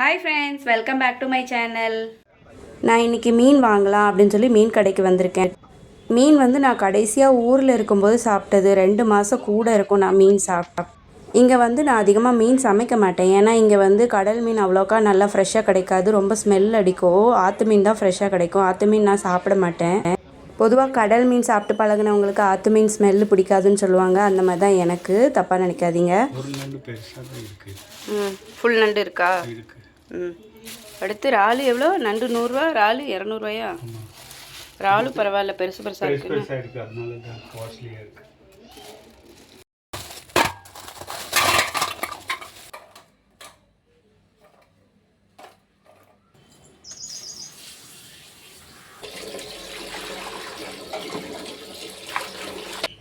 Hi friends, welcome back to my channel. நான் இன்றைக்கி மீன் வாங்கலாம் அப்படின்னு சொல்லி மீன் கடைக்கு வந்திருக்கேன். மீன் வந்து நான் கடைசியாக ஊரில் இருக்கும்போது சாப்பிட்டது 2 மாதம் கூட இருக்கும் நான் மீன் சாப்பிட்டேன். இங்கே வந்து நான் அதிகமாக மீன் சமைக்க மாட்டேன். ஏன்னா இங்கே வந்து கடல் மீன் அவ்வளோக்கா நல்லா ஃப்ரெஷ்ஷாக கிடைக்காது, ரொம்ப ஸ்மெல் அடிக்கும். ஆற்று மீன் தான் ஃப்ரெஷ்ஷாக கிடைக்கும். ஆற்று மீன் நான் சாப்பிட மாட்டேன். பொதுவாக கடல் மீன் சாப்பிட்டு பழகினவங்களுக்கு ஆற்று மீன் ஸ்மெல்லு பிடிக்காதுன்னு சொல்லுவாங்க. அந்த மாதிரி தான் எனக்கு, தப்பாக நினைக்காதீங்க. ஃபுல் நண்டு இருக்கா? அடுத்து இறாலு எவ்வளோ? நண்டு 100 ரூபா, இறாலு 200 ரூபாயா? இறாலு பரவாயில்ல, பெருசு பெருசாக இருக்கு.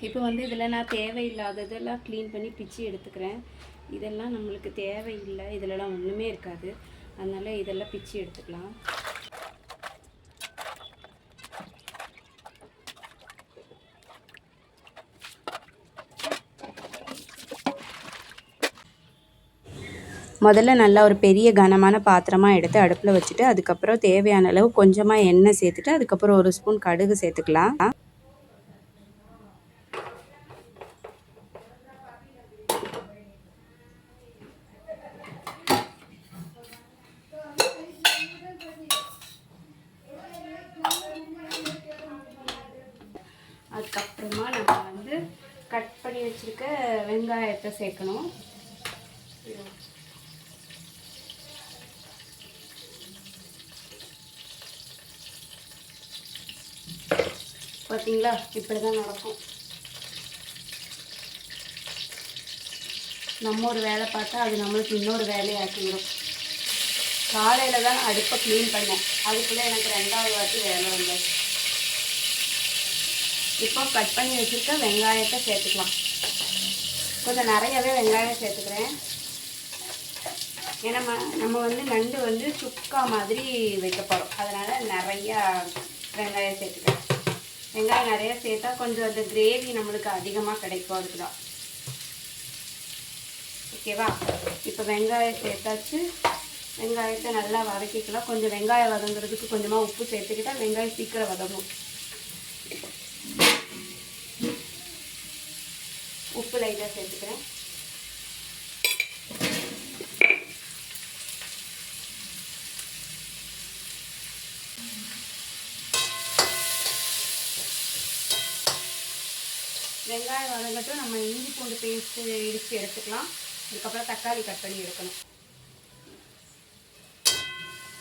இப்போ வந்து இதில் நான் தேவையில்லாததெல்லாம் க்ளீன் பண்ணி பிச்சு எடுத்துக்கிறேன். இதெல்லாம் நம்மளுக்கு தேவையில்லை, இதிலலாம் ஒன்றுமே இருக்காது. அதனால் இதெல்லாம் பிச்சு எடுத்துக்கலாம். முதல்ல நல்லா ஒரு பெரிய கனமான பாத்திரமாக எடுத்து அடுப்பில் வச்சுட்டு, அதுக்கப்புறம் தேவையான அளவு கொஞ்சமாக எண்ணெய் சேர்த்துட்டு, அதுக்கப்புறம் 1 ஸ்பூன் கடுகு சேர்த்துக்கலாம். அதுக்கப்புறமா நம்ம வந்து கட் பண்ணி வச்சுருக்க வெங்காயத்தை சேர்க்கணும். பார்த்தீங்களா, இப்படி தான் நடக்கும். நம்ம ஒரு வேலை பார்த்தா அது நம்மளுக்கு இன்னொரு வேலையை ஆக்கிடும். காலையில் தான் நான் அடுப்பை க்ளீன் பண்ணேன், அதுக்குள்ளே எனக்கு 2வது வாட்டி வேலை வந்தது. இப்போ கட் பண்ணி வச்சுருக்க வெங்காயத்தை சேர்த்துக்கலாம். கொஞ்சம் நிறையவே வெங்காயம் சேர்த்துக்கிறேன். ஏன்னா நம்ம வந்து நண்டு வந்து சுக்கா மாதிரி வைக்க போகிறோம், அதனால் நிறையா வெங்காயம் சேர்த்துக்கிறேன். வெங்காயம் நிறையா சேர்த்தா கொஞ்சம் அந்த கிரேவி நம்மளுக்கு அதிகமாக கிடைக்கும், அதுக்கு தான். ஓகேவா? இப்போ வெங்காயம் சேர்த்தாச்சு. வெங்காயத்தை நல்லா வதக்கிக்கலாம். கொஞ்சம் வெங்காயம் வதங்குறதுக்கு கொஞ்சமாக உப்பு சேர்த்துக்கிட்டால் வெங்காயம் சீக்கிரம் வதங்கும். உப்பு லைட்டாக சேர்த்துக்கிறேன். வெங்காயம் வதங்கட்டும். நம்ம இஞ்சி பூண்டு பேஸ்ட்டு இடித்து எடுத்துக்கலாம். அதுக்கப்புறம் தக்காளி கட் பண்ணி எடுக்கணும்.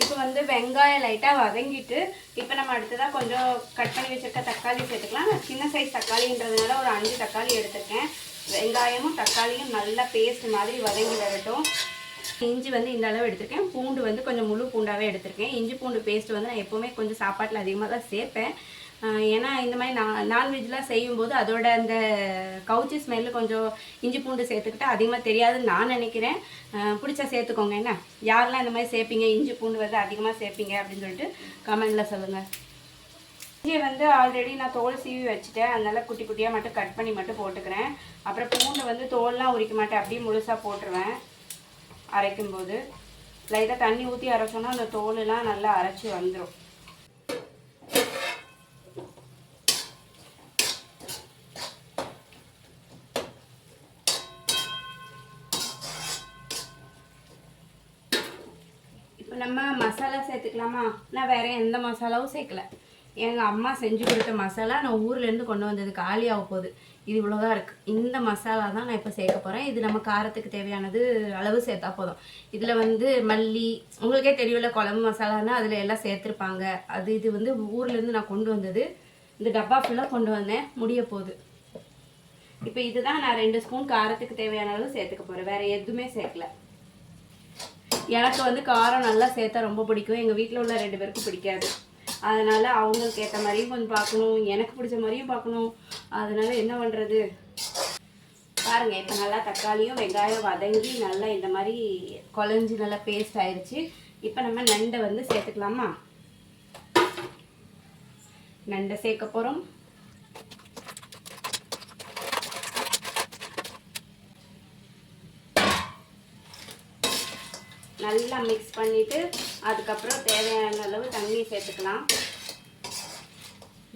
இப்போ வந்து வெங்காயம் லைட்டாக வதங்கிட்டு, இப்போ நம்ம அடுத்ததாக கொஞ்சம் கட் பண்ணி வச்சுருக்க தக்காளி சேர்த்துக்கலாம். நான் சின்ன சைஸ் தக்காளின்றதுனால ஒரு 5 தக்காளி எடுத்துருக்கேன். வெங்காயமும் தக்காளியும் நல்லா பேஸ்ட் மாதிரி வதங்கி வரட்டும். இஞ்சி வந்து இந்த அளவு எடுத்திருக்கேன். பூண்டு வந்து கொஞ்சம் முழு பூண்டாகவே எடுத்திருக்கேன். இஞ்சி பூண்டு பேஸ்ட் வந்து நான் எப்போவுமே கொஞ்சம் சாப்பாட்டில் அதிகமாக தான் சேர்ப்பேன். ஏன்னா இந்த மாதிரி நான்வெஜ்லாம் செய்யும்போது அதோட அந்த கவுச்சி ஸ்மெல்லு கொஞ்சம் இஞ்சி பூண்டு சேர்த்துக்கிட்டா அதிகமாக தெரியாதுன்னு நான் நினைக்கிறேன். பிடிச்சா சேர்த்துக்கோங்க. என்ன யாரெல்லாம் இந்த மாதிரி சேர்ப்பீங்க, இஞ்சி பூண்டு வந்து அதிகமாக சேர்ப்பீங்க அப்படின்னு சொல்லிட்டு கமெண்டில் சொல்லுங்கள். இஞ்சியை வந்து ஆல்ரெடி நான் தோல் சீவி வச்சுட்டேன், அதனால் குட்டி குட்டியாக மட்டும் கட் பண்ணி மட்டும் போட்டுக்கிறேன். அப்புறம் பூண்டை வந்து தோல்லாம் உரிக்க மாட்டேன், அப்படியே முழுசாக போட்டுருவேன். அரைக்கும்போது லைட்டாக தண்ணி ஊற்றி அரைச்சோன்னா அந்த தோலெல்லாம் நல்லா அரைச்சி வந்துடும். இப்போ நம்ம மசாலா சேர்த்துக்கலாமா? நான் வேறு எந்த மசாலாவும் சேர்க்கல. எங்கள் அம்மா செஞ்சு கொடுத்த மசாலா நான் ஊர்லேருந்து கொண்டு வந்தது, காலியாக போகுது. இது இவ்வளோதான் இருக்குது. இந்த மசாலா தான் நான் இப்போ சேர்க்க போகிறேன். இது நம்ம காரத்துக்கு தேவையானது அளவு சேர்த்தா போதும். இதில் வந்து மல்லி, உங்களுக்கே தெரியல, குழம்பு மசாலான்னா அதில் எல்லாம் சேர்த்துருப்பாங்க. இது வந்து ஊர்லேருந்து நான் கொண்டு வந்தது. இந்த டப்பா ஃபுல்லாக கொண்டு வந்தேன், முடிய போகுது. இப்போ இதுதான் நான் 2 ஸ்பூன் காரத்துக்கு தேவையான அளவு சேர்த்துக்க போகிறேன். வேறு எதுவுமே சேர்க்கல. எனக்கு வந்து காரம் நல்லா சேர்த்தா ரொம்ப பிடிக்கும். எங்கள் வீட்டில் உள்ள 2 பேருக்கும் பிடிக்காது. அதனால் அவங்களுக்கு ஏற்ற மாதிரியும் கொஞ்சம் பார்க்கணும், எனக்கு பிடிச்ச மாதிரியும் பார்க்கணும். அதனால் என்ன பண்ணுறது? பாருங்கள், இப்போ நல்லா தக்காளியும் வெங்காயம் வதங்கி நல்லா இந்த மாதிரி குழஞ்சி நல்லா பேஸ்ட் ஆயிடுச்சு. இப்போ நம்ம நண்டை வந்து சேர்த்துக்கலாமா? நண்டை சேர்க்க போகிறோம். நல்லா மிக்ஸ் பண்ணிவிட்டு அதுக்கப்புறம் தேவையான அளவு தண்ணி சேர்த்துக்கலாம்.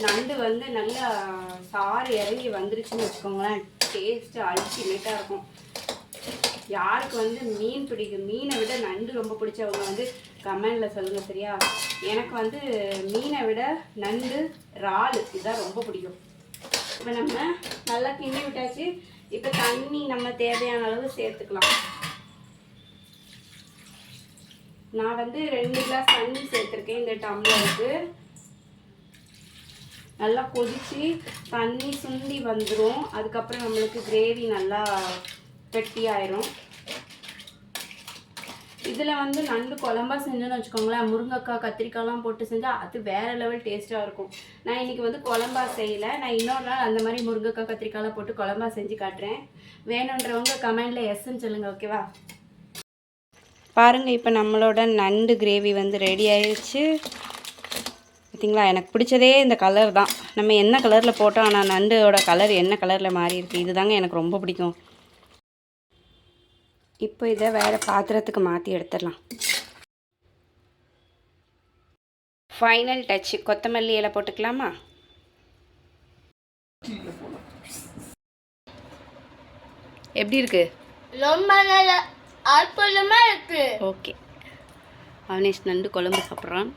நண்டு வந்து நல்லா சாறு இறங்கி வந்துருச்சுன்னு வச்சுக்கோங்களேன், டேஸ்ட்டு அல்டிமேட்டாக இருக்கும். யாருக்கு வந்து மீன் பிடிக்கும், மீனை விட நண்டு ரொம்ப பிடிச்சவங்க வந்து கமெண்டில் சொல்லுங்கள் சரியா. எனக்கு வந்து மீனை விட நண்டு இறால் இதுதான் ரொம்ப பிடிக்கும். இப்போ நம்ம நல்லா கிண்டி விட்டாச்சு. இப்போ தண்ணி நம்ம தேவையான அளவு சேர்த்துக்கலாம். நான் வந்து 2 கிளாஸ் தண்ணி சேர்த்துருக்கேன் இந்த டம்ளருக்கு. நல்லா கொதித்து தண்ணி சுண்டி வந்துடும். அதுக்கப்புறம் நம்மளுக்கு கிரேவி நல்லா கெட்டியாயிரும். இதில் வந்து நண்டு குழம்பா செஞ்சோன்னு வச்சுக்கோங்களேன், முருங்கைக்காய் கத்திரிக்காய்லாம் போட்டு செஞ்சால் அது வேறு லெவல் டேஸ்ட்டாக இருக்கும். நான் இன்றைக்கி வந்து குழம்பா செய்யலை. நான் இன்னொரு நாள் அந்த மாதிரி முருங்கைக்காய் கத்திரிக்காய்லாம் போட்டு குழம்பா செஞ்சு காட்டுறேன். வேணுன்றவங்க கமெண்டில் எஸ்ன்னு சொல்லுங்கள், ஓகேவா? பாருங்கள், இப்போ நம்மளோட நண்டு கிரேவி வந்து ரெடி ஆயிடுச்சு. பார்த்தீங்களா, எனக்கு பிடிச்சதே இந்த கலர் தான். நம்ம என்ன கலரில் போட்டோம், ஆனால் நண்டோட கலர் என்ன கலரில் மாறி இருக்குது, இது தாங்க எனக்கு ரொம்ப பிடிக்கும். இப்போ இதை வேறு பாத்திரத்துக்கு மாற்றி எடுத்துடலாம். ஃபைனல் டச்சு, கொத்தமல்லி இலை போட்டுக்கலாமா? எப்படி இருக்கு? ரொம்ப நல்லா அற்புதமாக இருக்கு. ஓகே, அவனேஷ் நண்டு குழம்பு சாப்பிட்றான்.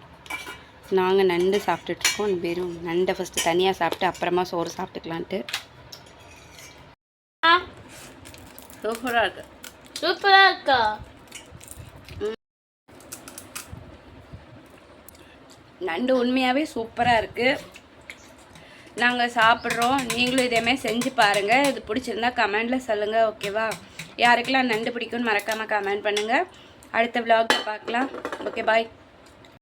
நாங்கள் நண்டு சாப்பிட்டுட்ருக்கோம். வெறும் நண்டை ஃபஸ்ட்டு தனியாக சாப்பிட்டு அப்புறமா சோறு சாப்பிட்டுக்கலான்ட்டு. சூப்பராக இருக்கு. சூப்பராக இருக்கா? நண்டு உண்மையாகவே சூப்பராக இருக்குது. நாங்கள் சாப்பிட்றோம், நீங்களும் இதேமாதிரி செஞ்சு பாருங்கள். இது பிடிச்சிருந்தா கமெண்டில் சொல்லுங்கள், ஓகேவா? யாருக்கெல்லாம் நண்டு பிடிக்கும்னு மறக்காமல் கமெண்ட் பண்ணுங்கள். அடுத்த விலாகில் பார்க்கலாம். ஓகே, பாய்.